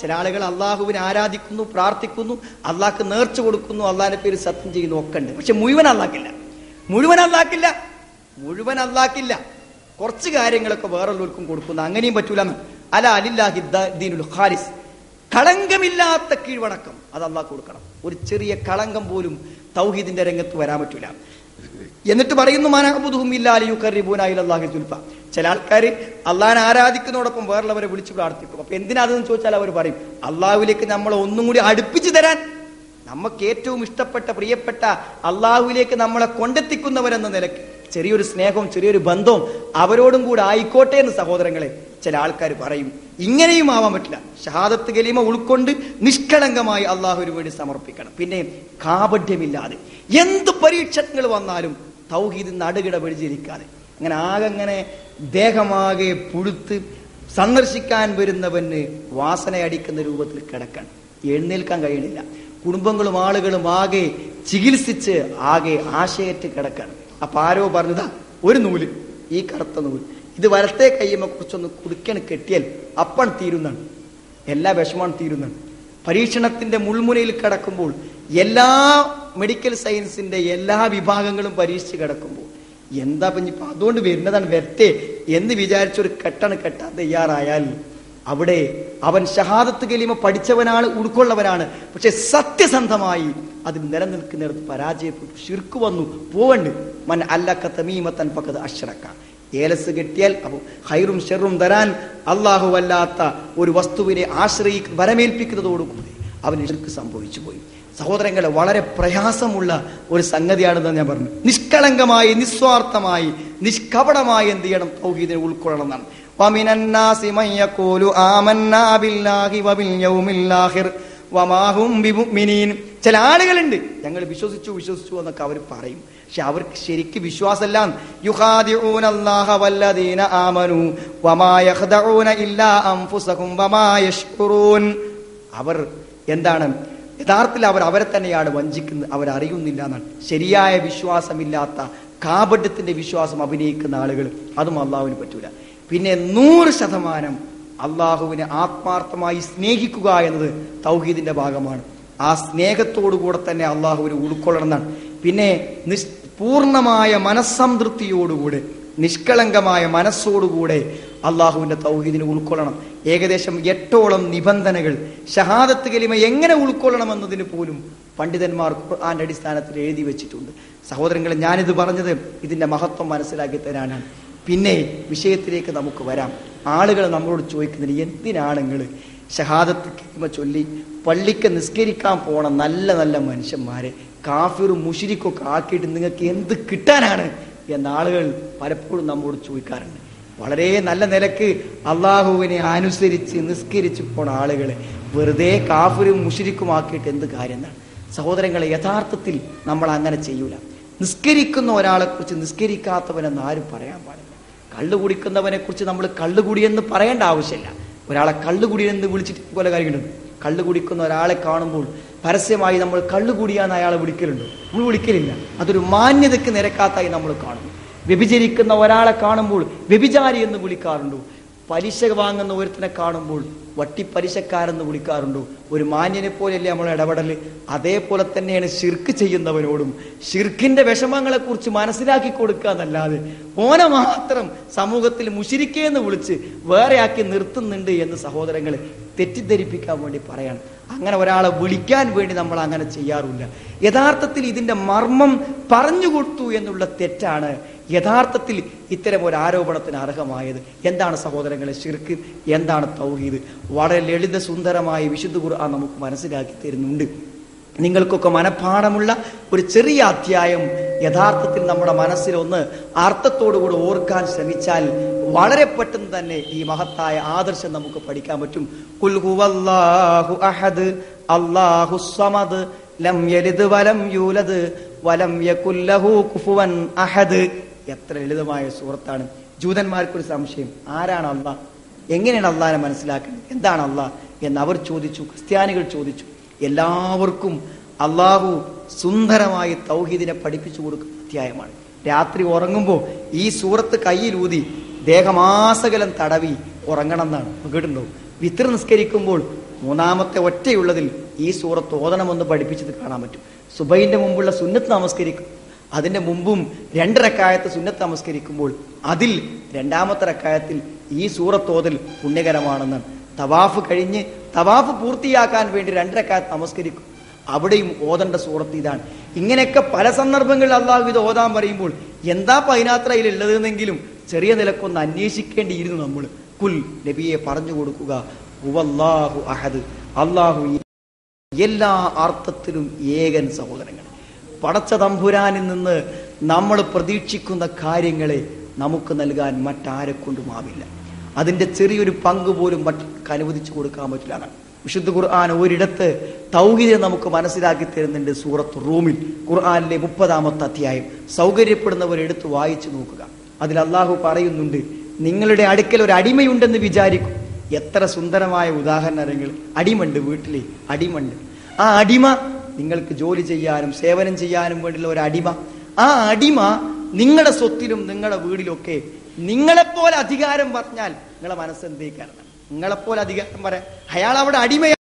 ചില ആളുകൾ അള്ളാഹുവിനെ ആരാധിക്കുന്നു, പ്രാർത്ഥിക്കുന്നു, അള്ളാഹ്ക്ക് നേർച്ച കൊടുക്കുന്നു, അള്ളാഹിന്റെ പേര് സത്യം ചെയ്യുന്നു, ഒക്കെ ഉണ്ട്. പക്ഷെ മുഴുവൻ അള്ളാഹ്ക്കില്ല. കുറച്ച് കാര്യങ്ങളൊക്കെ വേറെല്ലാവർക്കും കൊടുക്കുന്നു. അങ്ങനെയും പറ്റൂല. അല അലില്ലാഹി ദീനുൽ ഖാലിസ്, കളങ്കമില്ലാത്ത കീഴ്വണക്കം അത് അള്ളാഹ് കൊടുക്കണം. ഒരു ചെറിയ കളങ്കം പോലും തൗഹീദിന്റെ രംഗത്ത് വരാൻ പറ്റൂല. എന്നിട്ട് പറയുന്നു ചില ആൾക്കാർ അള്ളാഹിനെ ആരാധിക്കുന്നതോടൊപ്പം വേറുള്ളവരെ വിളിച്ചു പ്രാർത്ഥിക്കും. അപ്പൊ എന്തിനാതെന്ന് ചോദിച്ചാൽ അവർ പറയും, അള്ളാഹുവിലേക്ക് നമ്മളെ ഒന്നും കൂടി അടുപ്പിച്ചു തരാൻ, നമുക്ക് ഏറ്റവും ഇഷ്ടപ്പെട്ട പ്രിയപ്പെട്ട അള്ളാഹുവിലേക്ക് നമ്മളെ കൊണ്ടെത്തിക്കുന്നവരെന്ന നിലയ്ക്ക് ചെറിയൊരു സ്നേഹവും ചെറിയൊരു ബന്ധവും അവരോടും കൂടെ ആയിക്കോട്ടെ എന്ന് സഹോദരങ്ങളെ ചില ആൾക്കാർ പറയും. ഇങ്ങനെയും ആവാൻ പറ്റില്ല. ഷഹാദത്ത് കലിമ ഉൾക്കൊണ്ട് നിഷ്കളങ്കമായി അള്ളാഹുവിന് വേണ്ടി സമർപ്പിക്കണം. പിന്നെ കാപഢ്യമില്ലാതെ എന്ത് പരീക്ഷണങ്ങൾ വന്നാലും തൗഹീദ് നടുകിട പിടിച്ചിരിക്കാതെ അങ്ങനെ ദേഹമാകെ പുഴുത്ത് സന്ദർശിക്കാൻ വരുന്നവന് വാസനയടിക്കുന്ന രൂപത്തിൽ കിടക്കാൻ എഴുന്നേൽക്കാൻ കഴിയണില്ല. കുടുംബങ്ങളും ആളുകളും ആകെ ചികിത്സിച്ച് ആകെ ആശയറ്റ് കിടക്കാണ്. അപ്പൊ ആരോ പറഞ്ഞതാ, ഒരു നൂല്, ഈ കറുത്ത നൂല്, ഇത് വലത്തെ കയ്യമ്മെ കുറിച്ചൊന്ന് കുടുക്കണ് കെട്ടിയാൽ അപ്പം തീരുന്നാണ്, എല്ലാ വിഷമാണ് തീരുന്നാണ്. പരീക്ഷണത്തിന്റെ മുൾമുനയിൽ കിടക്കുമ്പോൾ, എല്ലാ മെഡിക്കൽ സയൻസിന്റെ എല്ലാ വിഭാഗങ്ങളും പരീക്ഷിച്ച് കിടക്കുമ്പോൾ എന്താ ഇപ്പൊ അതുകൊണ്ട് വരുന്നതാണ് വരട്ടെ എന്ന് വിചാരിച്ചൊരു കെട്ടാൻ തയ്യാറായാൽ അവിടെ അവൻ ഷഹാദത്ത് കലിമ പഠിച്ചവനാണ്, ഉൾക്കൊള്ളവനാണ്. പക്ഷെ സത്യസന്ധമായി അത് നിലനിൽക്കുന്നിടത്ത് പരാജയപ്പെട്ടു, ശിർക്ക് വന്നു, പോവണ്ട്. മൻ അല്ലക തമീമതൻ ഫഖദ് അശ്റക. ഏലസ് കെട്ടിയാൽ അപ്പോൾ ഖൈറും ഷർറും തരാൻ അല്ലാഹു വല്ലാത്ത ഒരു വസ്തുവിനെ വരമേൽപ്പിക്കുന്നതോടുകൂടി അവന് ശിർക്ക് സംഭവിച്ചു പോയി. സഹോദരങ്ങളെ, വളരെ പ്രയാസമുള്ള ഒരു സംഗതിയാണെന്ന് ഞാൻ പറഞ്ഞു. നിഷ്കളങ്കമായി, നിസ്വാർത്ഥമായി, നിഷ്കപടമായി എന്ത് ചെയ്യണം? തൗഹീദിനെ ഉൾക്കൊള്ളണം എന്നാണ്. വമിനന്നാസി മൻ യഖൂലു ആമന്നാ ബില്ലാഹി വബിൽ യൗമിൽ ആഖിർ വമാ ഹും ബിമുഅ്മിനീൻ. ചില ആളുകളുണ്ട്, ഞങ്ങൾ വിശ്വസിച്ചു എന്നൊക്കെ അവർ പറയും. പക്ഷെ അവർക്ക് ശരിക്ക് വിശ്വാസമല്ല. യുഖാദിഊനല്ലാഹ വല്ലദീന ആമനൂ വമാ യഖ്ദഊന ഇല്ലാ അൻഫുസഹും വമാ യശ്കുറൂൻ. അവർ എന്താണ് യഥാർത്ഥത്തിൽ അവരെ തന്നെയാണ് വഞ്ചിക്കുന്നത്, അവരറിയുന്നില്ല എന്നാണ്. ശരിയായ വിശ്വാസമില്ലാത്ത കാപഢ്യത്തിന്റെ വിശ്വാസം അഭിനയിക്കുന്ന ആളുകൾ, അതും അള്ളാഹുവിന് പറ്റൂല. പിന്നെ 100% അള്ളാഹുവിനെ ആത്മാർത്ഥമായി സ്നേഹിക്കുക എന്നത് തൗഹീദിന്റെ ഭാഗമാണ്. ആ സ്നേഹത്തോടുകൂടെ തന്നെ അള്ളാഹുവിനെ ഉൾക്കൊള്ളണം എന്നാണ്. പിന്നെ പൂർണ്ണമായ മനസ്സംതൃപ്തിയോടുകൂടെ, നിഷ്കളങ്കമായ മനസ്സോടുകൂടെ അള്ളാഹുവിന്റെ തൗഹീദിനെ ഉൾക്കൊള്ളണം. ഏകദേശം 8ഓളം നിബന്ധനകൾ ഷഹാദത്ത് കലിമ എങ്ങനെ ഉൾക്കൊള്ളണം എന്നതിന് പോലും പണ്ഡിതന്മാർ ഖുർആന്റെ അടിസ്ഥാനത്തിൽ എഴുതി വെച്ചിട്ടുണ്ട്. സഹോദരങ്ങളെ, ഞാനിത് പറഞ്ഞത് ഇതിന്റെ മഹത്വം മനസ്സിലാക്കി തരാനാണ്. പിന്നെ വിഷയത്തിലേക്ക് നമുക്ക് വരാം. ആളുകൾ നമ്മളോട് ചോദിക്കുന്നത്, എന്തിനാണ് നിങ്ങൾ ഷഹാദത്ത് കലിമ ചൊല്ലി പള്ളിക്ക് നിസ്കരിക്കാൻ പോണ നല്ല നല്ല മനുഷ്യന്മാരെ കാഫിറും മുശ്രിക്കൊക്കെ ആക്കിയിട്ട് നിങ്ങൾക്ക് എന്ത് കിട്ടാനാണ് എന്ന ആളുകൾ പലപ്പോഴും നമ്മോട് ചോദിക്കാറുണ്ട്. വളരെ നല്ല നിലക്ക് അള്ളാഹുവിനെ അനുസരിച്ച് നിസ്കരിച്ച് പോണ ആളുകളെ വെറുതെ കാഫിറും മുശ്രിക്കും ആക്കിയിട്ട് എന്ത് കാര്യം എന്നാണ്? സഹോദരങ്ങളെ, യഥാർത്ഥത്തിൽ നമ്മൾ അങ്ങനെ ചെയ്യൂല. നിസ്കരിക്കുന്ന ഒരാളെ കുറിച്ച് നിസ്കരിക്കാത്തവനെന്ന് ആരും പറയാൻ പാടില്ല. കള്ളു കുടിക്കുന്നവനെ കുറിച്ച് നമ്മൾ കള്ളുകുടിയെന്ന് പറയേണ്ട ആവശ്യമില്ല. ഒരാളെ കള്ളുകുടിയെന്ന് വിളിച്ചിട്ട് പോലെ കാര്യമുണ്ട്. കള്ളു കുടിക്കുന്ന ഒരാളെ കാണുമ്പോൾ പരസ്യമായി നമ്മൾ കള്ളുകുടിയാന്ന് അയാളെ വിളിക്കലുണ്ടോ? നമ്മൾ വിളിക്കലില്ല. അതൊരു മാന്യതയ്ക്ക് നിരക്കാത്തായി നമ്മൾ കാണുന്നു. വ്യഭിചരിക്കുന്ന ഒരാളെ കാണുമ്പോൾ വ്യഭിചാരി എന്ന് വിളിക്കാറുണ്ടോ? പലിശ വാങ്ങുന്ന ഒരുത്തിനെ കാണുമ്പോൾ വട്ടിപ്പലിശക്കാരെന്ന് വിളിക്കാറുണ്ടോ? ഒരു മാന്യനെ പോലെയല്ലേ നമ്മൾ ഇടപെടല്? അതേപോലെ തന്നെയാണ് ശിർക്ക് ചെയ്യുന്നവനോടും ശിർക്കിന്റെ വിഷമങ്ങളെ കുറിച്ച് മനസ്സിലാക്കി കൊടുക്കുക എന്നല്ലാതെ ഓനെ മാത്രം സമൂഹത്തിൽ മുശ്രിക്കേന്ന് വിളിച്ച് വേറെയാക്കി നിർത്തുന്നുണ്ട് എന്ന് സഹോദരങ്ങളെ തെറ്റിദ്ധരിപ്പിക്കാൻ വേണ്ടി പറയാണ്. അങ്ങനെ ഒരാളെ വിളിക്കാൻ വേണ്ടി നമ്മൾ അങ്ങനെ ചെയ്യാറില്ല. യഥാർത്ഥത്തിൽ ഇതിന്റെ മർമ്മം പറഞ്ഞു കൊടുത്തു എന്നുള്ള തെറ്റാണ് യഥാർത്ഥത്തിൽ ഇത്തരം ഒരു ആരോപണത്തിന് അർഹമായത്. എന്താണ് സഹോദരങ്ങളെ ശിർക്ക്? എന്താണ് തൗഹീദ്? വളരെ ലളിത സുന്ദരമായ വിശുദ്ധ ഖുർആൻ നമുക്ക് മനസ്സിലാക്കി തരുന്നുണ്ട്. നിങ്ങൾക്കൊക്കെ മനഃപ്പാഠമുള്ള ഒരു ചെറിയ അധ്യായം യഥാർത്ഥത്തിൽ നമ്മുടെ മനസ്സിലൊന്ന് അർത്ഥത്തോടുകൂടി ഓർക്കാൻ ശ്രമിച്ചാൽ വളരെ പെട്ടെന്ന് തന്നെ ഈ മഹത്തായ ആദർശം നമുക്ക് പഠിക്കാൻ പറ്റും. ഖുൽ ഹുവല്ലാഹു അഹദ് അല്ലാഹുസ് സമദ് ലം യലിദ് വലം യൂലദ് വലം യകുൽ ലഹു കുഫുവൻ അഹദ്. എത്ര ലളിതമായ സൂറത്താണ്. ജൂതന്മാർക്കൊരു സംശയം, ആരാണ് അള്ളാഹ്? എങ്ങനെയാണ് അള്ളാഹിനെ മനസ്സിലാക്കുന്നത്? എന്താണ് അള്ളാഹ് എന്ന് അവർ ചോദിച്ചു. ക്രിസ്ത്യാനികൾ ചോദിച്ചു. എല്ലാവർക്കും അള്ളാഹു സുന്ദരമായി തൗഹീദിനെ പഠിപ്പിച്ചു കൊടുക്കുന്ന അധ്യായമാണ്. രാത്രി ഉറങ്ങുമ്പോൾ ഈ സൂറത്ത് കയ്യിലൂതി ദേഹമാസകലം തടവി ഉറങ്ങണം എന്നാണ്. കേട്ടിട്ടുണ്ടോ? വിത്ർ നിസ്കരിക്കുമ്പോൾ മൂന്നാമത്തെ ഒറ്റയുള്ളതിൽ ഈ സൂറത്ത് ഓതണമെന്ന് പഠിപ്പിച്ചത് കാണാൻ പറ്റും. സുബഹിന്റെ മുമ്പുള്ള സുന്നത്ത് നമസ്കരിക്കും, അതിന്റെ മുമ്പും 2 റക്അത്ത് സുന്നത്ത് നമസ്കരിക്കുമ്പോൾ അതിൽ രണ്ടാമത്തെ റക്അത്തിൽ ഈ സൂറത്ത് ഓതൽ പുണ്യകരമാണെന്നാണ്. തവാഫ് കഴിഞ്ഞ് തവാഫ് പൂർത്തിയാക്കാൻ വേണ്ടി 2 റക്അത്ത് നമസ്കരിക്കും, അവിടെയും ഓതേണ്ട സൂറത്ത് ഇതാണ്. ഇങ്ങനെയൊക്കെ പല സന്ദർഭങ്ങളിൽ അള്ളാഹു ഇത് ഓതാൻ പറയുമ്പോൾ എന്താ പൈനാത്രയിൽ ഉള്ളതെന്നെങ്കിലും ചെറിയ നിലക്കൊന്ന് അന്വേഷിക്കേണ്ടിയിരുന്നു നമ്മൾ. കുൽ, നബിയെ പറഞ്ഞു കൊടുക്കുക, ഹുവല്ലാഹു അഹദ്, അള്ളാഹു എല്ലാ അർത്ഥത്തിലും ഏകൻ. സഹോദരങ്ങൾ, പടച്ച തമ്പുരാനിൽ നിന്ന് നമ്മൾ പ്രതീക്ഷിക്കുന്ന കാര്യങ്ങളെ നമുക്ക് നൽകാൻ മറ്റാരെ കൊണ്ടുമാവില്ല. അതിന്റെ ചെറിയൊരു പങ്ക് പോലും മറ്റൊക്കെ അനുവദിച്ചു കൊടുക്കാൻ പറ്റില്ല. വിശുദ്ധ ഖുർആൻ ഒരിടത്ത് തൗഹീദ് നമുക്ക് മനസ്സിലാക്കി തരുന്നുണ്ട്. സൂറത്ത് റൂമിൽ ഖുർആനിലെ 30-ാമത്തെ അധ്യായം സൗകര്യപ്പെടുന്നവർ എടുത്ത് വായിച്ചു നോക്കുക. അതിൽ അള്ളാഹു പറയുന്നുണ്ട്, നിങ്ങളുടെ അടുക്കൽ ഒരു അടിമയുണ്ടെന്ന് വിചാരിക്കും. എത്ര സുന്ദരമായ ഉദാഹരണങ്ങൾ. അടിമണ്ട്, വീട്ടിലെ അടിമണ്ട്. ആ അടിമ നിങ്ങൾക്ക് ജോലി ചെയ്യാനും സേവനം ചെയ്യാനും വേണ്ടിയുള്ള ഒരു അടിമ. ആ അടിമ നിങ്ങളുടെ സ്വത്തിലും നിങ്ങളുടെ വീടിലൊക്കെ നിങ്ങളെപ്പോലെ അധികാരം പറഞ്ഞാൽ നിങ്ങളെ മനസ്സെന്തേ കാരണം? നിങ്ങളെപ്പോലെ അധികാരം പറയാൻ അയാൾ അവിടെ അടിമ